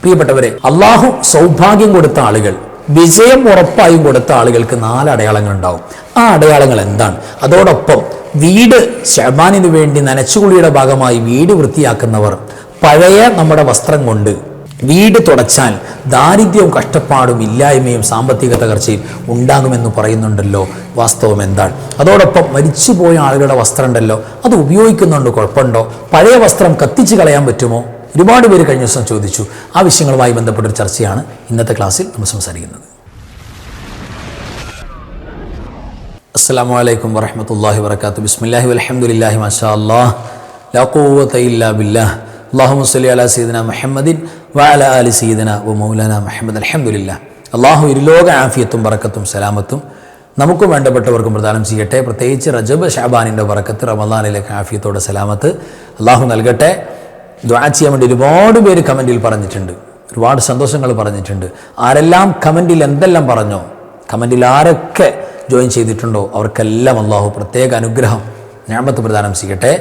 പ്രിയപ്പെട്ടവരെ, അള്ളാഹു സൗഭാഗ്യം കൊടുത്ത ആളുകൾ, വിജയം ഉറപ്പായും കൊടുത്ത ആളുകൾക്ക് 4 അടയാളങ്ങൾ ഉണ്ടാവും. ആ അടയാളങ്ങൾ എന്താണ്? അതോടൊപ്പം വീട് ശഅബാനിനു വേണ്ടി നനച്ചുകുളിയുടെ ഭാഗമായി വീട് വൃത്തിയാക്കുന്നവർ, പഴയ നമ്മുടെ വസ്ത്രം കൊണ്ട് വീട് തുടച്ചാൽ ദാരിദ്ര്യവും കഷ്ടപ്പാടും ഇല്ലായ്മയും സാമ്പത്തിക തകർച്ചയും ഉണ്ടാകുമെന്ന് പറയുന്നുണ്ടല്ലോ, വാസ്തവം എന്താണ്? അതോടൊപ്പം മരിച്ചുപോയ ആളുകളുടെ വസ്ത്രം ഉണ്ടല്ലോ, അത് ഉപയോഗിക്കുന്നുണ്ട്, കുഴപ്പമുണ്ടോ? പഴയ വസ്ത്രം കത്തിച്ച് കളയാൻ പറ്റുമോ? ഒരുപാട് പേര് കഴിഞ്ഞ ദിവസം ചോദിച്ചു. ആ വിഷയങ്ങളുമായി ബന്ധപ്പെട്ടൊരു ചർച്ചയാണ് ഇന്നത്തെ ക്ലാസ്സിൽ നമ്മൾ സംസാരിക്കുന്നത്. അസ്സലാമു അലൈക്കും വറഹ്മത്തുള്ളാഹി വബറകാതുഹു. ബിസ്മില്ലാഹി വൽഹംദുലില്ലാഹി മാഷാ അല്ലാഹ് ലാ ഖുവത ഇല്ലാ ബില്ലാഹ്. അല്ലാഹുമ്മ സ്വല്ലി അലാ സയ്യിദിനാ മുഹമ്മദിൻ വഅലാ ആലി സയ്യിദിനാ വമൗലാനാ മുഹമ്മദ്. അൽഹംദുലില്ലാഹ്. അല്ലാഹു ഇരുലോക ആഫിയത്തും ബറക്കത്തും സലാമത്തും നമുക്കും വേണ്ടപ്പെട്ടവർക്കും പ്രദാനം ചെയ്യട്ടെ. പ്രത്യേകിച്ച് റജബ് ശഅബാനിൻ്റെ ബറക്കത്ത്, റമദാനിലേക്ക് ആഫിയത്തോടെ സലാമത്ത് അല്ലാഹു നൽകട്ടെ. ദുആ ചെയ്യാൻ വേണ്ടി ഒരുപാട് പേര് കമൻറ്റിൽ പറഞ്ഞിട്ടുണ്ട്, ഒരുപാട് സന്തോഷങ്ങൾ പറഞ്ഞിട്ടുണ്ട്. ആരെല്ലാം കമൻറ്റിൽ എന്തെല്ലാം പറഞ്ഞോ, കമൻറ്റിൽ ആരൊക്കെ ജോയിൻ ചെയ്തിട്ടുണ്ടോ അവർക്കെല്ലാം അള്ളാഹു പ്രത്യേക അനുഗ്രഹം, നിഅമത്ത് പ്രദാനം ചെയ്യട്ടെ.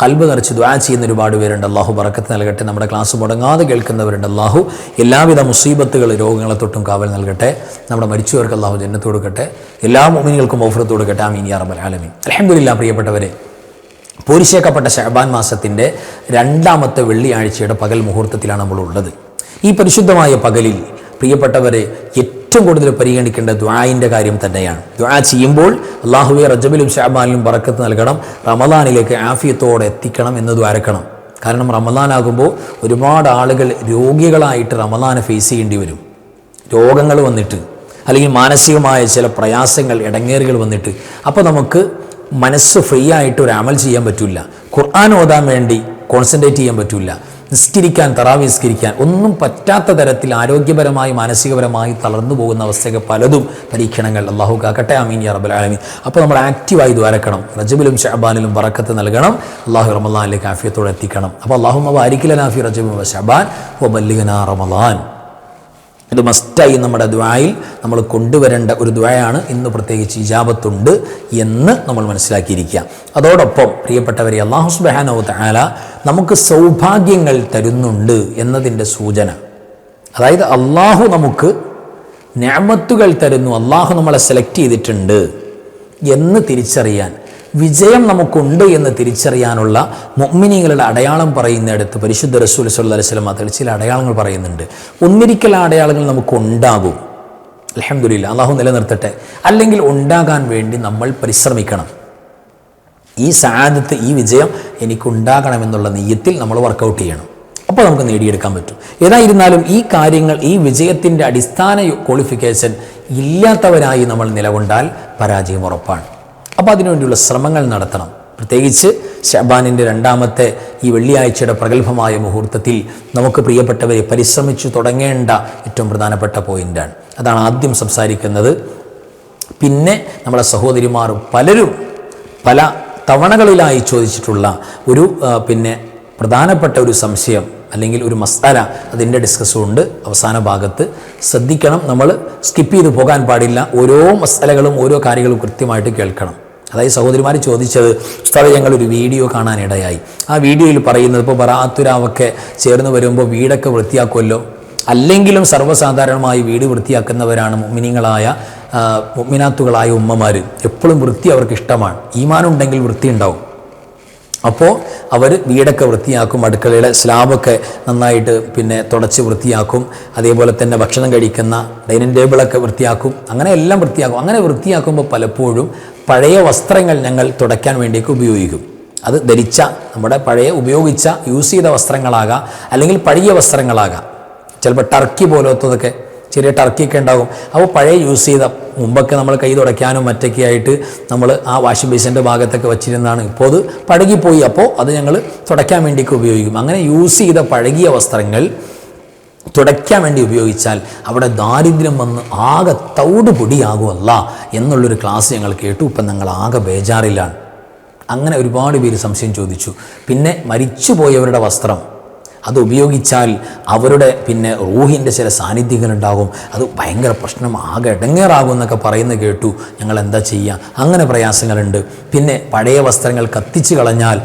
ഖൽബ് നിറച്ച് ദുആ ചെയ്യുന്ന ഒരുപാട് പേരുണ്ട്. അള്ളാഹു ബറക്കത്ത് നൽകട്ടെ. നമ്മുടെ ക്ലാസ് മുടങ്ങാതെ കേൾക്കുന്നവരുണ്ട്. അള്ളാഹു എല്ലാവിധ മുസീബത്തുകൾ, രോഗങ്ങളെ തൊട്ടും കാവൽ നൽകട്ടെ. നമ്മുടെ മരിച്ചവർക്ക് അള്ളാഹു ജന്നത്ത് കൊടുക്കട്ടെ. എല്ലാ മുഅ്മിനീങ്ങൾക്കും മഗ്ഫിറത്ത് കൊടുക്കട്ടെ. ആമീൻ യാ റബ്ബൽ ആലമീൻ. അൽഹംദുലില്ലാഹ്. പ്രിയപ്പെട്ടവരെ, പൂരിശേക്കപ്പെട്ട ശഅബാൻ മാസത്തിൻ്റെ 2ാമത്തെ വെള്ളിയാഴ്ചയുടെ പകൽ മുഹൂർത്തത്തിലാണ് നമ്മളുള്ളത്. ഈ പരിശുദ്ധമായ പകലിൽ പ്രിയപ്പെട്ടവരെ ഏറ്റവും കൂടുതൽ പരിഗണിക്കേണ്ട ദുആഇൻ്റെ കാര്യം തന്നെയാണ്. ദുആ ചെയ്യുമ്പോൾ അല്ലാഹുവേ റജബിലും ശഅബാനിലും ബറക്കത്ത് നൽകണം, റമദാനിലേക്ക് ആഫിയത്തോടെ എത്തിക്കണം എന്ന് ദ്വാരക്കണം. കാരണം റമദാനാകുമ്പോൾ ഒരുപാട് ആളുകൾ രോഗികളായിട്ട് റമദാനെ ഫേസ് ചെയ്യേണ്ടി വരും. രോഗങ്ങൾ വന്നിട്ട്, അല്ലെങ്കിൽ മാനസികമായ ചില പ്രയാസങ്ങൾ, ഇടങ്ങേറുകൾ വന്നിട്ട്, അപ്പോൾ നമുക്ക് മനസ്സ് ഫ്രീ ആയിട്ട് ഒരു അമൽ ചെയ്യാൻ പറ്റില്ല. ഖുർആൻ ഓതാൻ വേണ്ടി കോൺസെൻട്രേറ്റ് ചെയ്യാൻ പറ്റില്ല. നിസ്കരിക്കാൻ, തറാവീഹ് നിസ്കരിക്കാൻ ഒന്നും പറ്റാത്ത തരത്തിൽ ആരോഗ്യപരമായി മാനസികപരമായി തളർന്നു പോകുന്ന അവസ്ഥയൊക്കെ പലതും, പരീക്ഷണങ്ങൾ. അല്ലാഹു കാക്കട്ടെ. ആമീൻ യാ റബ്ബൽ ആലമീൻ. അപ്പോൾ നമ്മൾ ആക്റ്റീവായി ദ്വാരക്കണം. റജബിലും ശഅബാനിലും ബറക്കത്ത് നൽകണം. അല്ലാഹു റമളാനിലേക്ക് ആഫിയത്തോടെ എത്തിക്കണം. അപ്പോൾ അല്ലാഹുമ്മ ബാരിക് ലനാ ഫി റജബിൻ വ ശഅബാൻ വബല്ലിഗ്നാ റമളാൻ. ഇത് മസ്റ്റായി നമ്മുടെ ദുആയിൽ നമ്മൾ കൊണ്ടുവരേണ്ട ഒരു ദുആയാണ്. ഇന്ന് പ്രത്യേകിച്ച് ഇജാബത്തുണ്ട് എന്ന് നമ്മൾ മനസ്സിലാക്കിയിരിക്കുക. അതോടൊപ്പം പ്രിയപ്പെട്ടവരെ, അല്ലാഹു സുബ്ഹാനഹു വ തആല നമുക്ക് സൗഭാഗ്യങ്ങൾ തരുന്നുണ്ട് എന്നതിൻ്റെ സൂചന, അതായത് അല്ലാഹു നമുക്ക് നിഅമത്തുകൾ തരുന്നു, അല്ലാഹു നമ്മളെ സെലക്ട് ചെയ്തിട്ടുണ്ട് എന്ന് തിരിച്ചറിയാൻ, വിജയം നമുക്കുണ്ട് എന്ന് തിരിച്ചറിയാനുള്ള മുഅ്മിനീങ്ങളുടെ അടയാളം പറയുന്നിടത്ത് പരിശുദ്ധ റസൂൽ സ്വല്ലല്ലാഹു അലൈഹി വസല്ലം അതിൽ ചില അടയാളങ്ങൾ പറയുന്നുണ്ട്. ഒന്നിരിക്കൽ ആ അടയാളങ്ങൾ നമുക്ക് ഉണ്ടാകും. അൽഹംദുലില്ലാഹ്, അല്ലാഹു നിലനിർത്തട്ടെ. അല്ലെങ്കിൽ ഉണ്ടാകാൻ വേണ്ടി നമ്മൾ പരിശ്രമിക്കണം. ഈ സആദത്ത്, ഈ വിജയം എനിക്കുണ്ടാകണമെന്നുള്ള നിയ്യത്തിൽ നമ്മൾ വർക്കൗട്ട് ചെയ്യണം. അപ്പോൾ നമുക്ക് നേടിയെടുക്കാൻ പറ്റും. ഏതായിരുന്നാലും ഈ കാര്യങ്ങൾ, ഈ വിജയത്തിൻ്റെ അടിസ്ഥാന ക്വാളിഫിക്കേഷൻ ഇല്ലാത്തവരായി നമ്മൾ നിലകൊണ്ടാൽ പരാജയം ഉറപ്പാണ്. അപ്പോൾ അതിനുവേണ്ടിയുള്ള ശ്രമങ്ങൾ നടത്തണം. പ്രത്യേകിച്ച് ശഅബാനിൻ്റെ 2ാമത്തെ ഈ വെള്ളിയാഴ്ചയുടെ പ്രഗത്ഭമായ മുഹൂർത്തത്തിൽ നമുക്ക് പ്രിയപ്പെട്ടവരെ പരിശ്രമിച്ചു തുടങ്ങേണ്ട ഏറ്റവും പ്രധാനപ്പെട്ട പോയിൻ്റാണ്. അതാണ് ആദ്യം സംസാരിക്കുന്നത്. പിന്നെ നമ്മുടെ സഹോദരിമാർ പലരും പല തവണകളിലായി ചോദിച്ചിട്ടുള്ള ഒരു പ്രധാനപ്പെട്ട ഒരു സംശയം അല്ലെങ്കിൽ ഒരു മസാല, അതിൻ്റെ ഡിസ്കസും ഉണ്ട് അവസാന ഭാഗത്ത്. ശ്രദ്ധിക്കണം, നമ്മൾ സ്കിപ്പ് ചെയ്ത് പോകാൻ പാടില്ല. ഓരോ മസാലകളും, ഓരോ കാര്യങ്ങളും കൃത്യമായിട്ട് കേൾക്കണം. അതായത് സഹോദരിമാർ ചോദിച്ചത്, ഉസ്താദേ ഞങ്ങളൊരു വീഡിയോ കാണാനിടയായി. ആ വീഡിയോയിൽ പറയുന്നത്, ഇപ്പോൾ ബറാഅത്തുരാവൊക്കെ ചേർന്ന് വരുമ്പോൾ വീടൊക്കെ വൃത്തിയാക്കുമല്ലോ, അല്ലെങ്കിലും സർവ്വസാധാരണമായി വീട് വൃത്തിയാക്കുന്നവരാണ് മുഅ്മിനീങ്ങളായ മുഅ്മിനാത്തുകളായ ഉമ്മമാർ. എപ്പോഴും വൃത്തി അവർക്ക് ഇഷ്ടമാണ്. ഈമാനുണ്ടെങ്കിൽ വൃത്തി ഉണ്ടാവും. അപ്പോൾ അവർ വീടൊക്കെ വൃത്തിയാക്കും, അടുക്കളയുടെ സ്ലാബൊക്കെ നന്നായിട്ട് തുടച്ച് വൃത്തിയാക്കും. അതേപോലെ തന്നെ ഭക്ഷണം കഴിക്കുന്ന ഡൈനിങ് ടേബിളൊക്കെ വൃത്തിയാക്കും. അങ്ങനെ എല്ലാം വൃത്തിയാക്കും. അങ്ങനെ വൃത്തിയാക്കുമ്പോൾ പലപ്പോഴും പഴയ വസ്ത്രങ്ങൾ ഞങ്ങൾ തുടയ്ക്കാൻ വേണ്ടിയൊക്കെ ഉപയോഗിക്കും. അത് ധരിച്ച, നമ്മുടെ പഴയ ഉപയോഗിച്ച യൂസ് ചെയ്ത വസ്ത്രങ്ങളാകാം, അല്ലെങ്കിൽ പഴയ വസ്ത്രങ്ങളാകാം. ചിലപ്പോൾ ടർക്കി പോലത്തതൊക്കെ, ചെറിയ ടർക്കിയൊക്കെ ഉണ്ടാകും. അപ്പോൾ പഴയ യൂസ് ചെയ്ത, മുമ്പൊക്കെ നമ്മൾ കൈ തുടയ്ക്കാനും മറ്റൊക്കെ ആയിട്ട് നമ്മൾ ആ വാഷിംഗ് ബേസിൻ്റെ ഭാഗത്തൊക്കെ വച്ചിരുന്നതാണ്. ഇപ്പോൾ അത് പഴകിപ്പോയി. അപ്പോൾ അത് ഞങ്ങൾ തുടയ്ക്കാൻ വേണ്ടിയൊക്കെ ഉപയോഗിക്കും. അങ്ങനെ യൂസ് ചെയ്ത പഴകിയ വസ്ത്രങ്ങൾ തുടയ്ക്കാൻ വേണ്ടി ഉപയോഗിച്ചാൽ അവിടെ ദാരിദ്ര്യം വന്ന് ആകെ തൗട് പൊടിയാകുമല്ല എന്നുള്ളൊരു ക്ലാസ് ഞങ്ങൾ കേട്ടു. ഇപ്പം ഞങ്ങൾ ആകെ ബേജാറിലാണ്. അങ്ങനെ ഒരുപാട് പേര് സംശയം ചോദിച്ചു. പിന്നെ മരിച്ചുപോയവരുടെ വസ്ത്രം, അത് ഉപയോഗിച്ചാൽ അവരുടെ റൂഹിൻ്റെ ചില സാന്നിധ്യങ്ങളുണ്ടാകും, അത് ഭയങ്കര പ്രശ്നം, ആകെ ഇടങ്ങേറാകും എന്നൊക്കെ പറയുന്നത് കേട്ടു. ഞങ്ങൾ എന്താ ചെയ്യുക? അങ്ങനെ പ്രയാസങ്ങളുണ്ട്. പിന്നെ പഴയ വസ്ത്രങ്ങൾ കത്തിച്ച് കളഞ്ഞാൽ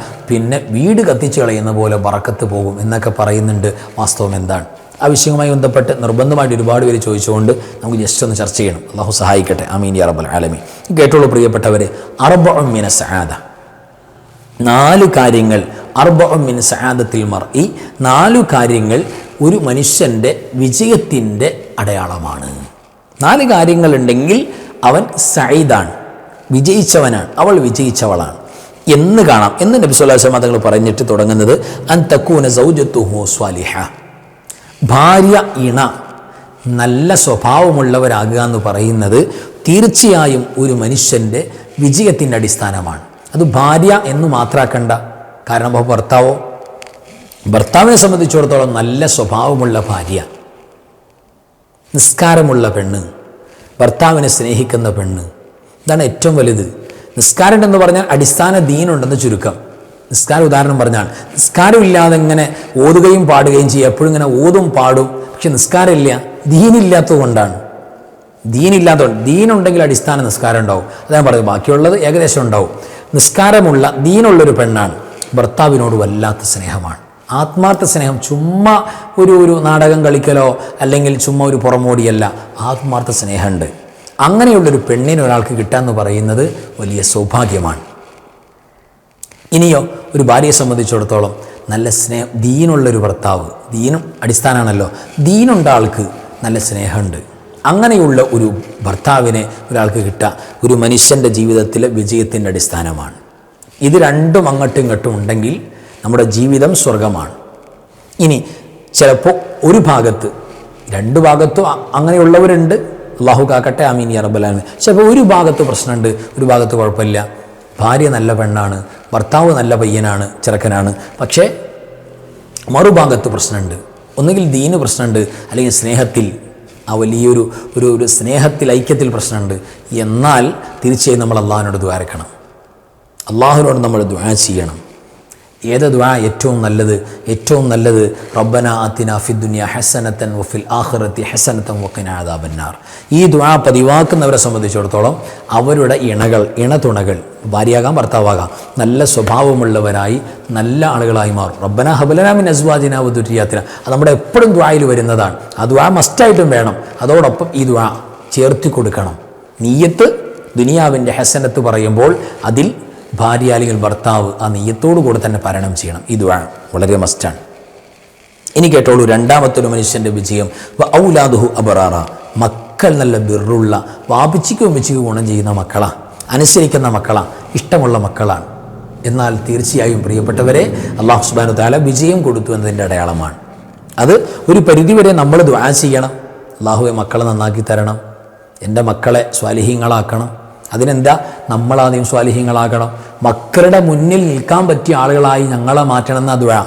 വീട് കത്തിച്ച് കളയുന്ന പോലെ ബറക്കത്ത് പോകും എന്നൊക്കെ പറയുന്നുണ്ട്. വാസ്തവം എന്താണ്? ആ വിഷയവുമായി ബന്ധപ്പെട്ട് നിർബന്ധമായിട്ട് ഒരുപാട് പേര് ചോദിച്ചുകൊണ്ട് നമുക്ക് ജസ്റ്റ് ഒന്ന് ചർച്ച ചെയ്യണം. അള്ളാഹു സഹായിക്കട്ടെ. ആമീൻ യാ റബ്ബൽ ആലമീൻ. കേട്ടോളൂ പ്രിയപ്പെട്ടവരെ, അർബഉൻ മിന സആദ, 4 കാര്യങ്ങൾ, അർബഉൻ മിൻ സആദത്തിൽ മർഇ, 4 കാര്യങ്ങൾ ഒരു മനുഷ്യൻ്റെ വിജയത്തിൻ്റെ അടയാളമാണ്. 4 കാര്യങ്ങളുണ്ടെങ്കിൽ അവൻ സഈദാണ്, വിജയിച്ചവനാണ്, അവൾ വിജയിച്ചവളാണ് എന്ന് കാണാം എന്ന് നബി സല്ലല്ലാഹു അലൈഹി വസല്ലം തങ്ങൾ പറഞ്ഞിട്ട് തുടങ്ങുന്നത് അൻ തകൂന സൗജത്തുഹു സ്വാലിഹ, ഭാര്യ ഇണ നല്ല സ്വഭാവമുള്ളവരാകുക എന്ന് പറയുന്നത് തീർച്ചയായും ഒരു മനുഷ്യൻ്റെ വിജയത്തിൻ്റെ അടിസ്ഥാനമാണ്. അത് ഭാര്യ എന്ന് മാത്രമാക്കണ്ട. കാരണം ഭർത്താവിനെ സംബന്ധിച്ചിടത്തോളം നല്ല സ്വഭാവമുള്ള ഭാര്യ, നിസ്കാരമുള്ള പെണ്ണ്, ഭർത്താവിനെ സ്നേഹിക്കുന്ന പെണ്ണ്, ഇതാണ് ഏറ്റവും വലുത്. നിസ്കാരം എന്ന് പറഞ്ഞാൽ അടിസ്ഥാന ദീനുണ്ടെന്ന് ചുരുക്കം. നിസ്കാരം ഉദാഹരണം പറഞ്ഞാൽ നിസ്കാരമില്ലാതെ ഇങ്ങനെ ഓതുകയും പാടുകയും ചെയ്യും, എപ്പോഴും ഇങ്ങനെ ഓതും പാടും, പക്ഷെ നിസ്കാരമില്ല, ദീനില്ലാത്തത് കൊണ്ടാണ്. ദീനുണ്ടെങ്കിൽ അടിസ്ഥാന നിസ്കാരം ഉണ്ടാവും. അതാണ് പറയുന്നത്. ബാക്കിയുള്ളത് ഏകദേശം ഉണ്ടാവും. നിസ്കാരമുള്ള ദീനുള്ളൊരു പെണ്ണാണ്, ഭർത്താവിനോട് വല്ലാത്ത സ്നേഹമാണ്, ആത്മാർത്ഥ സ്നേഹം. ചുമ്മാ ഒരു നാടകം കളിക്കലോ അല്ലെങ്കിൽ ചുമ്മാ ഒരു പുറമോടിയല്ല, ആത്മാർത്ഥ സ്നേഹമുണ്ട്. അങ്ങനെയുള്ളൊരു പെണ്ണിനെ ഒരാൾക്ക് കിട്ടാന്ന് പറയുന്നത് വലിയ സൗഭാഗ്യമാണ്. ഇനിയോ ഒരു ഭാര്യയെ സംബന്ധിച്ചിടത്തോളം നല്ല സ്നേഹം, ദീനുള്ളൊരു ഭർത്താവ്, ദീനും അടിസ്ഥാനമാണല്ലോ, ദീനുണ്ട ആൾക്ക് നല്ല സ്നേഹമുണ്ട്. അങ്ങനെയുള്ള ഒരു ഭർത്താവിനെ ഒരാൾക്ക് കിട്ടുക ഒരു മനുഷ്യൻ്റെ ജീവിതത്തിലെ വിജയത്തിൻ്റെ അടിസ്ഥാനമാണ്. ഇത് രണ്ടും അങ്ങോട്ടും ഇങ്ങോട്ടും ഉണ്ടെങ്കിൽ നമ്മുടെ ജീവിതം സ്വർഗമാണ്. ഇനി ചിലപ്പോൾ ഒരു ഭാഗത്ത്, 2 ഭാഗത്തും അങ്ങനെയുള്ളവരുണ്ട്, അള്ളാഹു കാക്കട്ടെ, ആമീൻ യാ റബ്ബൽ ആലമീൻ. ചിലപ്പോൾ ഒരു ഭാഗത്ത് പ്രശ്നമുണ്ട്, ഒരു ഭാഗത്ത് കുഴപ്പമില്ല, ഭാര്യ നല്ല പെണ്ണാണ്, ഭർത്താവ് നല്ല പയ്യനാണ്, ചെറുക്കനാണ്, പക്ഷേ മറുഭാഗത്ത് പ്രശ്നമുണ്ട്. ഒന്നുകിൽ ദീന് പ്രശ്നമുണ്ട്, അല്ലെങ്കിൽ സ്നേഹത്തിൽ, ആ വലിയൊരു ഒരു സ്നേഹത്തിൽ, ഐക്യത്തിൽ പ്രശ്നമുണ്ട്. എന്നാൽ തീർച്ചയായും നമ്മൾ അള്ളാഹുവിനോട് ദുആ ചെയ്യണം, അള്ളാഹുവിനോട് നമ്മൾ ദുആ ചെയ്യണം. ഏത് ദുആ ഏറ്റവും നല്ലത് റബ്ബന ആതിന ഫിദ്ദുനിയ ഹസനതൻ വഫിൽ ആഖിറതി ഹസനതൻ വഖിന അദാബന്നാർ. ഈ ദുആ പതിവാക്കുന്നവരെ സംബന്ധിച്ചിടത്തോളം അവരുടെ ഇണതുണകൾ, ഭാര്യയാകാം ഭർത്താവാകാം, നല്ല സ്വഭാവമുള്ളവരായി നല്ല ആളുകളായി മാറും. റബ്ബന ഹബലനാ മിൻ അസ്വാജിനാ വദുരിയാത്തിന, അത് നമ്മുടെ എപ്പോഴും ദുആയിൽ വരുന്നതാണ്. ആ ദുആ മസ്റ്റായിട്ടും വേണം. അതോടൊപ്പം ഈ ദുആ ചേർത്തി കൊടുക്കണം. നിയ്യത്ത് ദുനിയാവിൻ്റെ ഹസനത്ത് പറയുമ്പോൾ അതിൽ ഭാര്യ അല്ലെങ്കിൽ ഭർത്താവ് ആ നെയ്യത്തോടു കൂടെ തന്നെ പാരായണം ചെയ്യണം. ഈ ദുആ വളരെ മസ്റ്റാണ്. ഇനി കേട്ടോളൂ, രണ്ടാമത്തൊരു മനുഷ്യൻ്റെ വിജയം ഔലാദുഹു അബറാറ, മക്കൾ നല്ല ബിറുള്ള, വാപ്പിച്ചിക്കും ഉമ്മച്ചിക്കും ഗുണം ചെയ്യുന്ന മക്കളാണ്, അനുസരിക്കുന്ന മക്കളാണ്, ഇഷ്ടമുള്ള മക്കളാണ്. എന്നാൽ തീർച്ചയായും പ്രിയപ്പെട്ടവരെ, അല്ലാഹു സുബ്ഹാനഹു വ തആല വിജയം കൊടുത്തു എന്നതിൻ്റെ അടയാളമാണ്. അത് ഒരു പരിധിവരെ നമ്മൾ ദുആ ചെയ്യണം. അല്ലാഹുവേ മക്കളെ നന്നാക്കി തരണം, എൻ്റെ മക്കളെ സ്വാലിഹീങ്ങളാക്കണം. അതിനെന്താ, നമ്മളാദ്യം സ്വാലിഹീങ്ങളാകണം. മക്കളുടെ മുന്നിൽ നിൽക്കാൻ പറ്റിയ ആളുകളായി ഞങ്ങളെ മാറ്റണം എന്ന ദുആ.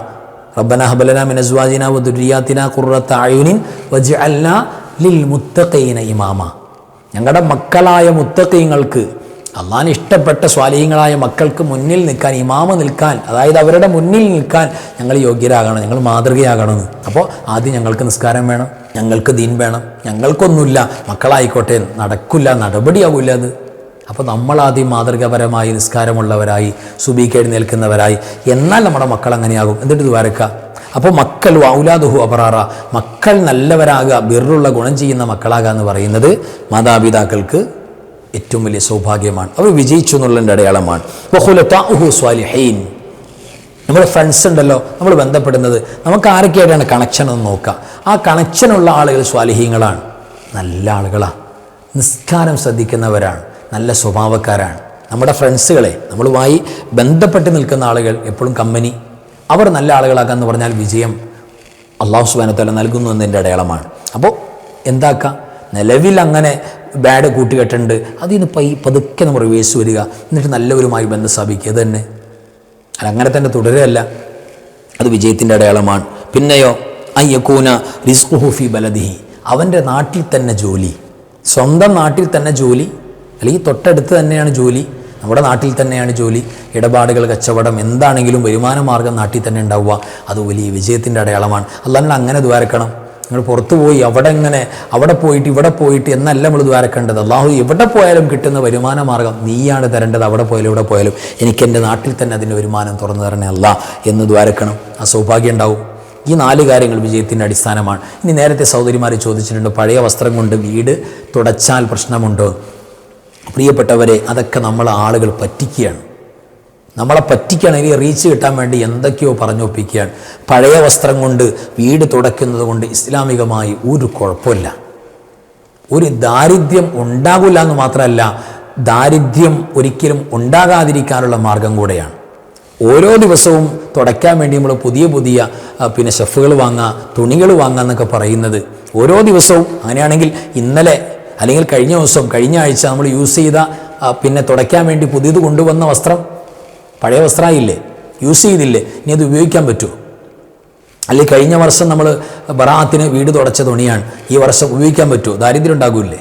റബ്ബന ഹബലനാ മിൻ അസ്വാജിനാ വദുരിയാതിനാ ഖുർറത അയുനിൻ വജ്അൽനാ ലിൽ മുത്തഖീന ഇമാമ. ഞങ്ങളുടെ മക്കളായ മുത്തഖീങ്ങൾക്ക്, അള്ളാഹിന് ഇഷ്ടപ്പെട്ട സ്വാലിഹീങ്ങളായ മക്കൾക്ക് മുന്നിൽ നിൽക്കാൻ, ഇമാമ നിൽക്കാൻ, അതായത് അവരുടെ മുന്നിൽ നിൽക്കാൻ ഞങ്ങൾ യോഗ്യരാകണം, ഞങ്ങൾ മാതൃകയാകണമെന്ന്. അപ്പോൾ ആദ്യം ഞങ്ങൾക്ക് നിസ്കാരം വേണം, ഞങ്ങൾക്ക് ദീൻ വേണം. ഞങ്ങൾക്കൊന്നുമില്ല, മക്കളായിക്കോട്ടെ, നടക്കില്ല, നടപടിയാകില്ല അത്. അപ്പോൾ നമ്മളാദ്യം മാതൃകാപരമായി നിസ്കാരമുള്ളവരായി, സുബീക്ക് എഴുന്നേൽക്കുന്നവരായി, എന്നാൽ നമ്മുടെ മക്കൾ അങ്ങനെയാകും. എന്നിട്ട് ദ്വാരക്ക. അപ്പോൾ മക്കൾ ഔലാദുഹു അബറാറ, മക്കൾ നല്ലവരാകുക, ബിറുള്ള ഗുണം ചെയ്യുന്ന മക്കളാകുക എന്ന് പറയുന്നത് മാതാപിതാക്കൾക്ക് ഏറ്റവും വലിയ സൗഭാഗ്യമാണ്. അവർ വിജയിച്ചു എന്നുള്ളതിൻ്റെ അടയാളമാണ്. വഖുലതാഉഹു സ്വാലിഹീൻ, നമ്മുടെ ഫ്രണ്ട്സ് ഉണ്ടല്ലോ, നമ്മൾ ബന്ധപ്പെടുന്നത്, നമുക്ക് ആരൊക്കെയായിട്ടാണ് കണക്ഷൻ എന്ന് നോക്കുക. ആ കണക്ഷനുള്ള ആളുകൾ സ്വാലിഹീങ്ങളാണ്, നല്ല ആളുകളാണ്, നിസ്കാരം ശ്രദ്ധിക്കുന്നവരാണ്, നല്ല സ്വഭാവക്കാരാണ്. നമ്മുടെ ഫ്രണ്ട്സുകളെ, നമ്മളുമായി ബന്ധപ്പെട്ട് നിൽക്കുന്ന ആളുകൾ, എപ്പോഴും കമ്പനി, അവർ നല്ല ആളുകളാക്കാന്ന് പറഞ്ഞാൽ വിജയം അല്ലാഹു സുബ്ഹാനഹു വ തആല നൽകുന്നു എന്നതിൻ്റെ അടയാളമാണ്. അപ്പോൾ എന്താക്കുക, നിലവിൽ അങ്ങനെ ബാഡ് കൂട്ടുകെട്ടുണ്ട്, അതിന് പതുക്കെ നമ്മൾ റിവേഴ്സ് വരിക, എന്നിട്ട് നല്ലവരുമായി ബന്ധം സ്ഥാപിക്കുക. അത് തന്നെ, അങ്ങനെ തന്നെ തുടരുകയല്ല, അത് വിജയത്തിൻ്റെ അടയാളമാണ്. പിന്നെയോ അയ്യക്കൂന റിസ്ഖുഹു ഫി ബലദിഹി, അവൻ്റെ നാട്ടിൽ തന്നെ ജോലി, സ്വന്തം നാട്ടിൽ തന്നെ ജോലി, അല്ലെങ്കിൽ തൊട്ടടുത്ത് തന്നെയാണ് ജോലി, നമ്മുടെ നാട്ടിൽ തന്നെയാണ് ജോലി, ഇടപാടുകൾ, കച്ചവടം, എന്താണെങ്കിലും വരുമാന മാർഗം നാട്ടിൽ തന്നെ ഉണ്ടാവുക, അത് വലിയ വിജയത്തിൻ്റെ അടയാളമാണ്. അല്ലാണ്ട് അങ്ങനെ ദ്വാരക്കണം. നിങ്ങൾ പുറത്തു പോയി അവിടെ പോയിട്ട് ഇവിടെ പോയിട്ട് എന്നല്ല നമ്മൾ ദ്വാരക്കേണ്ടത്. അള്ളാഹു എവിടെ പോയാലും കിട്ടുന്ന വരുമാന മാർഗം നീയാണ് തരേണ്ടത്. അവിടെ പോയാലും ഇവിടെ പോയാലും എനിക്ക് എൻ്റെ നാട്ടിൽ തന്നെ അതിൻ്റെ വരുമാനം തുറന്നു തരണേ അല്ലാ എന്ന് ദ്വാരക്കണം. ആ സൗഭാഗ്യം ഉണ്ടാവും. ഈ 4 കാര്യങ്ങൾ വിജയത്തിൻ്റെ അടിസ്ഥാനമാണ്. ഇനി നേരത്തെ സഹോദരിമാർ ചോദിച്ചിട്ടുണ്ട്, പഴയ വസ്ത്രം കൊണ്ട് വീട് തുടച്ചാൽ പ്രശ്നമുണ്ടോ? പ്രിയപ്പെട്ടവരെ, അതൊക്കെ നമ്മളെ ആളുകൾ പറ്റിക്കുകയാണ്. നമ്മളെ പറ്റിക്കുകയാണ്. ഈ റീച്ച് കിട്ടാൻ വേണ്ടി എന്തൊക്കെയോ പറഞ്ഞൊപ്പിക്കുകയാണ്. പഴയ വസ്ത്രം കൊണ്ട് വീട് തുടയ്ക്കുന്നത് കൊണ്ട് ഇസ്ലാമികമായി ഒരു കുഴപ്പമില്ല, ഒരു ദാരിദ്ര്യം ഉണ്ടാകില്ല എന്ന് മാത്രമല്ല, ദാരിദ്ര്യം ഒരിക്കലും ഉണ്ടാകാതിരിക്കാനുള്ള മാർഗം കൂടെയാണ്. ഓരോ ദിവസവും തുടയ്ക്കാൻ വേണ്ടി നമ്മൾ പുതിയ പിന്നെ ഷെഫുകൾ വാങ്ങുക, തുണികൾ വാങ്ങുക എന്നൊക്കെ പറയുന്നത് ഓരോ ദിവസവും. അങ്ങനെയാണെങ്കിൽ ഇന്നലെ അല്ലെങ്കിൽ കഴിഞ്ഞ ദിവസം, കഴിഞ്ഞ ആഴ്ച നമ്മൾ യൂസ് ചെയ്ത പിന്നെ തുടയ്ക്കാൻ വേണ്ടി പുതിയത് കൊണ്ടുവന്ന വസ്ത്രം പഴയ വസ്ത്രമായില്ലേ, യൂസ് ചെയ്തില്ലേ, ഇനി അത് ഉപയോഗിക്കാൻ പറ്റുമോ? അല്ലെങ്കിൽ കഴിഞ്ഞ വർഷം നമ്മൾ ബറാത്തിന് വീട് തുടച്ച തുണിയാണ്, ഈ വർഷം ഉപയോഗിക്കാൻ പറ്റുമോ? ദാരിദ്ര്യം ഉണ്ടാകില്ലേ?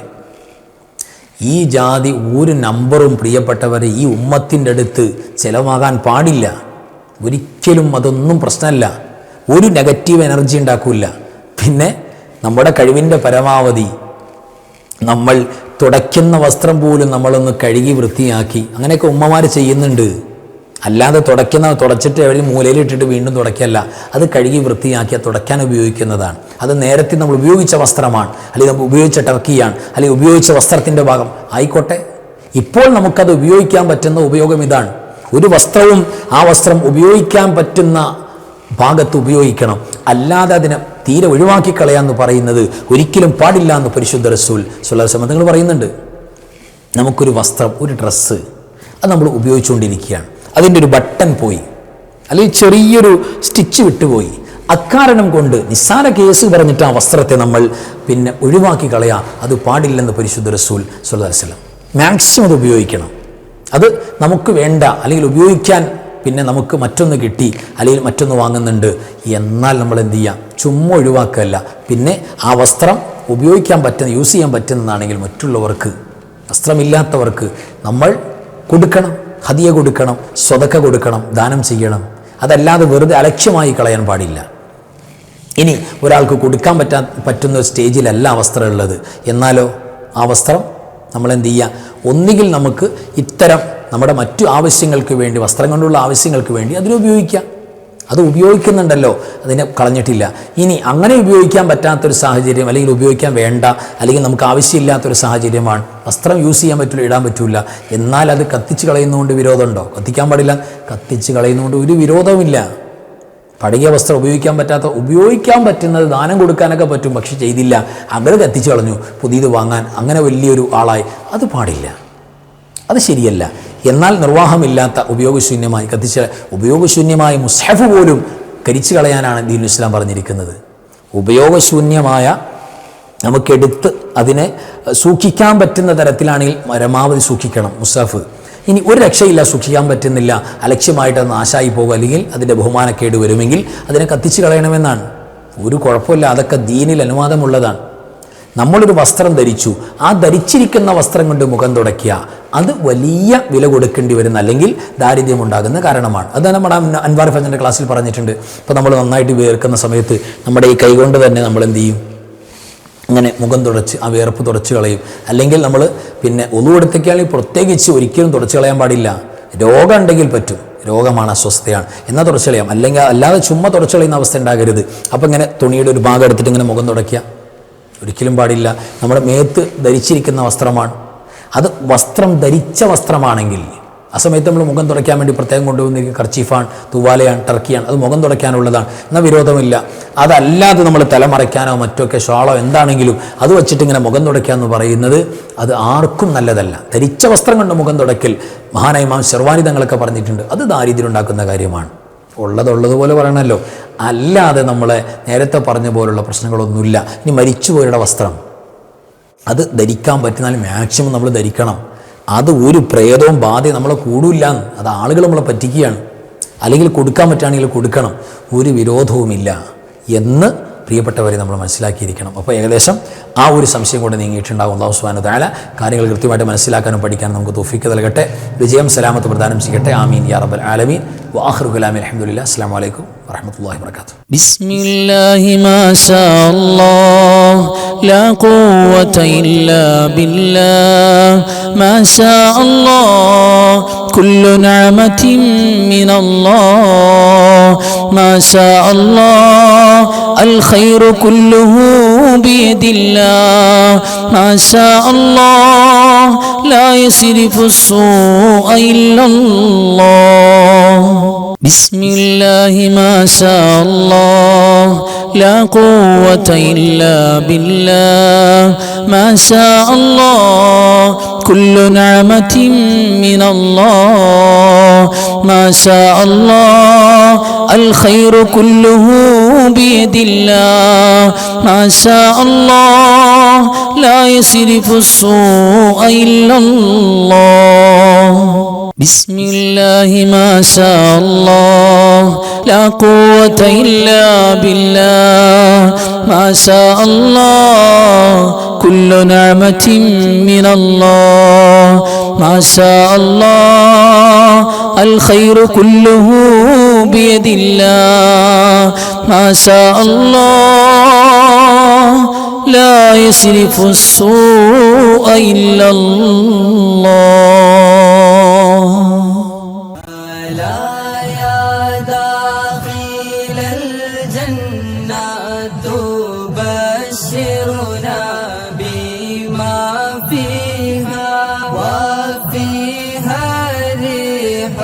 ഈ ജാതി ഒരു നമ്പറും പ്രിയപ്പെട്ടവരെ ഈ ഉമ്മത്തിൻ്റെ അടുത്ത് ചിലവാകാൻ പാടില്ല. ഒരിക്കലും അതൊന്നും പ്രശ്നമല്ല, ഒരു നെഗറ്റീവ് എനർജി ഉണ്ടാക്കില്ല. പിന്നെ നമ്മുടെ കഴിവിൻ്റെ പരമാവധി നമ്മൾ തുടയ്ക്കുന്ന വസ്ത്രം പോലും നമ്മളൊന്ന് കഴുകി വൃത്തിയാക്കി, അങ്ങനെയൊക്കെ ഉമ്മമാർ ചെയ്യുന്നുണ്ട്. അല്ലാതെ തുടച്ചിട്ട് എവിടെ മൂലയിലിട്ടിട്ട് വീണ്ടും തുടയ്ക്കല്ല, അത് കഴുകി വൃത്തിയാക്കിയാൽ തുടയ്ക്കാൻ ഉപയോഗിക്കുന്നതാണ്. അത് നേരത്തെ നമ്മൾ ഉപയോഗിച്ച വസ്ത്രമാണ്, അല്ലെങ്കിൽ നമ്മൾ ഉപയോഗിച്ച ടർക്കിയാണ്, അല്ലെങ്കിൽ ഉപയോഗിച്ച വസ്ത്രത്തിൻ്റെ ഭാഗം ആയിക്കോട്ടെ. ഇപ്പോൾ നമുക്കത് ഉപയോഗിക്കാൻ പറ്റുന്ന ഉപയോഗം ഇതാണ്. ഒരു വസ്ത്രവും ആ വസ്ത്രം ഉപയോഗിക്കാൻ പറ്റുന്ന ഭാഗത്ത് ഉപയോഗിക്കണം, അല്ലാതെ അതിനെ തീരെ ഒഴിവാക്കി കളയാമെന്ന് പറയുന്നത് ഒരിക്കലും പാടില്ല എന്ന് പരിശുദ്ധ റസൂൽ സ്വല്ലല്ലാഹു അലൈഹി വസല്ലം തങ്ങൾ പറയുന്നുണ്ട്. നമുക്കൊരു വസ്ത്രം, ഒരു ഡ്രസ്സ് അത് നമ്മൾ ഉപയോഗിച്ചുകൊണ്ടിരിക്കുകയാണ്, അതിൻ്റെ ഒരു ബട്ടൺ പോയി, അല്ലെങ്കിൽ ചെറിയൊരു സ്റ്റിച്ച് വിട്ടുപോയി, അക്കാരണം കൊണ്ട് നിസ്സാര കേസ് പറഞ്ഞിട്ട് ആ വസ്ത്രത്തെ നമ്മൾ പിന്നെ ഒഴിവാക്കി കളയാം, അത് പാടില്ലെന്ന് പരിശുദ്ധ റസൂൽ സ്വല്ലല്ലാഹു അലൈഹി വസല്ലം. മാക്സിമം അത് ഉപയോഗിക്കണം. അത് നമുക്ക് വേണ്ട, അല്ലെങ്കിൽ ഉപയോഗിക്കാൻ പിന്നെ നമുക്ക് മറ്റൊന്ന് കിട്ടി, അല്ലെങ്കിൽ മറ്റൊന്ന് വാങ്ങുന്നുണ്ട്, എന്നാൽ നമ്മൾ എന്ത് ചെയ്യാം? ചുമ്മാ ഒഴിവാക്കല്ല. പിന്നെ ആ വസ്ത്രം ഉപയോഗിക്കാൻ പറ്റുന്ന, യൂസ് ചെയ്യാൻ പറ്റുന്നതാണെങ്കിൽ മറ്റുള്ളവർക്ക്, വസ്ത്രമില്ലാത്തവർക്ക് നമ്മൾ കൊടുക്കണം, ഹദിയ കൊടുക്കണം, സ്വതക്ക കൊടുക്കണം, ദാനം ചെയ്യണം. അതല്ലാതെ വെറുതെ അലക്ഷ്യമായി കളയാൻ പാടില്ല. ഇനി ഒരാൾക്ക് കൊടുക്കാൻ പറ്റുന്ന സ്റ്റേജിലല്ല വസ്ത്രം ഉള്ളത്, എന്നാലോ ആ വസ്ത്രം നമ്മൾ എന്ത് ചെയ്യുക? ഒന്നുകിൽ നമുക്ക് ഇത്തരം നമ്മുടെ മറ്റു ആവശ്യങ്ങൾക്ക് വേണ്ടി, വസ്ത്രം കൊണ്ടുള്ള ആവശ്യങ്ങൾക്ക് വേണ്ടി അതിനുപയോഗിക്കാം. അത് ഉപയോഗിക്കുന്നുണ്ടല്ലോ, അതിനെ കളഞ്ഞിട്ടില്ല. ഇനി അങ്ങനെ ഉപയോഗിക്കാൻ പറ്റാത്തൊരു സാഹചര്യം, അല്ലെങ്കിൽ ഉപയോഗിക്കാൻ വേണ്ട, അല്ലെങ്കിൽ നമുക്ക് ആവശ്യമില്ലാത്തൊരു സാഹചര്യമാണ്, വസ്ത്രം യൂസ് ചെയ്യാൻ പറ്റില്ല, ഇടാൻ പറ്റില്ല, എന്നാൽ അത് കത്തിച്ച് കളയുന്നതുകൊണ്ട് വിരോധമുണ്ടോ? കത്തിക്കാൻ പാടില്ല. കത്തിച്ച് കളയുന്നതുകൊണ്ട് ഒരു വിരോധവുമില്ല. പഴയ വസ്ത്രം ഉപയോഗിക്കാൻ പറ്റുന്നത് ദാനം കൊടുക്കാനൊക്കെ പറ്റും, പക്ഷെ ചെയ്തില്ല, അങ്ങനെ കത്തിച്ച് കളഞ്ഞു, പുതിയത് വാങ്ങാൻ അങ്ങനെ വലിയൊരു ആളായി, അത് പാടില്ല, അത് ശരിയല്ല. എന്നാൽ നിർവാഹമില്ലാത്ത ഉപയോഗശൂന്യമായ മുസ്ഹഫ് പോലും കരിച്ചു കളയാനാണ് ദീനുൽ ഇസ്ലാം പറഞ്ഞിരിക്കുന്നത്. ഉപയോഗശൂന്യമായ നമുക്കെടുത്ത് അതിനെ സൂക്ഷിക്കാൻ പറ്റുന്ന തരത്തിലാണെങ്കിൽ പരമാവധി സൂക്ഷിക്കണം മുസ്ഹഫ്. ഇനി ഒരു രക്ഷയില്ല, സൂക്ഷിക്കാൻ പറ്റുന്നില്ല, അലക്ഷ്യമായിട്ട് അത് നാശമായി പോകും, അല്ലെങ്കിൽ അതിൻ്റെ ബഹുമാനക്കേട് വരുമെങ്കിൽ അതിനെ കത്തിച്ച് കളയണമെന്നാണ്. ഒരു കുഴപ്പമില്ല, അതൊക്കെ ദീനിൽ അനുവാദമുള്ളതാണ്. നമ്മളൊരു വസ്ത്രം ധരിച്ചു, ആ ധരിച്ചിരിക്കുന്ന വസ്ത്രം കൊണ്ട് മുഖം തുടയ്ക്കുക, അത് വലിയ വില കൊടുക്കേണ്ടി വരുന്ന, അല്ലെങ്കിൽ ദാരിദ്ര്യമുണ്ടാകുന്ന കാരണമാണ്. അത് നമ്മുടെ അൻവാർ ഫജറിൻ്റെ ക്ലാസ്സിൽ പറഞ്ഞിട്ടുണ്ട്. ഇപ്പോൾ നമ്മൾ നന്നായിട്ട് വിയർക്കുന്ന സമയത്ത് നമ്മുടെ ഈ കൈകൊണ്ട് തന്നെ നമ്മൾ എന്ത് ചെയ്യും? അങ്ങനെ മുഖം തുടച്ച് ആ വിയർപ്പ് തുടച്ച് കളയും. അല്ലെങ്കിൽ നമ്മൾ പിന്നെ ഒന്നു എടുത്തേക്കാണെങ്കിൽ പ്രത്യേകിച്ച് ഒരിക്കലും തുടച്ച് കളയാൻ പാടില്ല. രോഗം ഉണ്ടെങ്കിൽ പറ്റും, രോഗമാണ്, അസ്വസ്ഥയാണ്, എന്നാൽ തുടച്ച് കളയാം. അല്ലെങ്കിൽ അല്ലാതെ ചുമ്മാ തുടച്ച് കളയുന്ന അവസ്ഥ ഉണ്ടാകരുത്. അപ്പോൾ ഇങ്ങനെ തുണിയുടെ ഒരു ഭാഗം എടുത്തിട്ട് ഇങ്ങനെ മുഖം തുടയ്ക്കുക, ഒരിക്കലും പാടില്ല. നമ്മുടെ മേത്ത് ധരിച്ചിരിക്കുന്ന വസ്ത്രമാണ്, അത് വസ്ത്രം ധരിച്ച വസ്ത്രമാണെങ്കിൽ ആ സമയത്ത് നമ്മൾ മുഖം തുടയ്ക്കാൻ വേണ്ടി പ്രത്യേകം കൊണ്ടുവന്നിരിക്കുന്ന കർച്ചീഫാണ്, തുവാലയാണ്, ടർക്കിയാണ്, അത് മുഖം തുടയ്ക്കാനുള്ളതാണ്, എന്നാൽ വിരോധമില്ല. അതല്ലാതെ നമ്മൾ തലമറയ്ക്കാനോ മറ്റൊക്കെ ഷാളോ എന്താണെങ്കിലും അത് വെച്ചിട്ട് ഇങ്ങനെ മുഖം തുടയ്ക്കുക എന്ന് പറയുന്നത് അത് ആർക്കും നല്ലതല്ല. ധരിച്ച വസ്ത്രം കൊണ്ട് മുഖം തുടയ്ക്കൽ മഹാനായ ഇമാം ശർവാനി തങ്ങളൊക്കെ പറഞ്ഞിട്ടുണ്ട്, അത് ദാരിദ്ര്യം ഉണ്ടാക്കുന്ന കാര്യമാണ്. ഉള്ളതുപോലെ പറയണമല്ലോ, അല്ലാതെ നമ്മളെ നേരത്തെ പറഞ്ഞ പോലുള്ള പ്രശ്നങ്ങളൊന്നുമില്ല. ഇനി മരിച്ചുപോയുടെ വസ്ത്രം അത് ധരിക്കാൻ പറ്റുന്നാൽ മാക്സിമം നമ്മൾ ധരിക്കണം. അത് ഒരു പ്രേതവും ബാധയും നമ്മളെ കൂടില്ല, അത് ആളുകൾ നമ്മളെ പറ്റിക്കുകയാണ്. അല്ലെങ്കിൽ കൊടുക്കാൻ പറ്റുകയാണെങ്കിൽ കൊടുക്കണം, ഒരു വിരോധവുമില്ല എന്ന് പ്രിയപ്പെട്ടവരെ നമ്മൾ മനസ്സിലാക്കിയിരിക്കണം. അപ്പോൾ ഏകദേശം ആ ഒരു സംശയം കൊണ്ട് നീങ്ങിയിട്ടുണ്ടാകും. അല്ലാഹു സുബ്ഹാനഹു വ തആല കാര്യങ്ങൾ കൃത്യമായിട്ട് മനസ്സിലാക്കാനും പഠിക്കാനും നമുക്ക് തൗഫീഖ് നൽകട്ടെ, വിജയം സലാമത്ത് പ്രദാനം ചെയ്യട്ടെ. ആമീൻ യാ റബ്ബൽ ആലമീൻ. വആഖിറു കലാമി അൽഹംദുലില്ലാഹി. അസ്സലാമു അലൈക്കും വറഹ്മത്തുള്ളാഹി വബറകാതുഹു. ബിസ്മില്ലാഹി മാ ഷാ അല്ലാഹ് لا قوة إلا بالله ما شاء الله كل نعمة من الله ما شاء الله الخير كله بيد الله ما شاء الله لا يصرف السوء إلا الله بسم الله ما شاء الله لا قوة إلا بالله ما شاء الله كل نعمة من الله ما شاء الله الخير كله بيد الله ما شاء الله لا يصرف السوء إلا الله بسم الله ما شاء الله لا قوة إلا بالله ما شاء الله كل نعمة من الله ما شاء الله الخير كله بيد الله ما شاء الله لا يصرف السوء إلا الله لا يا داخل الجنة تبشرنا بما فيها وفيها ريح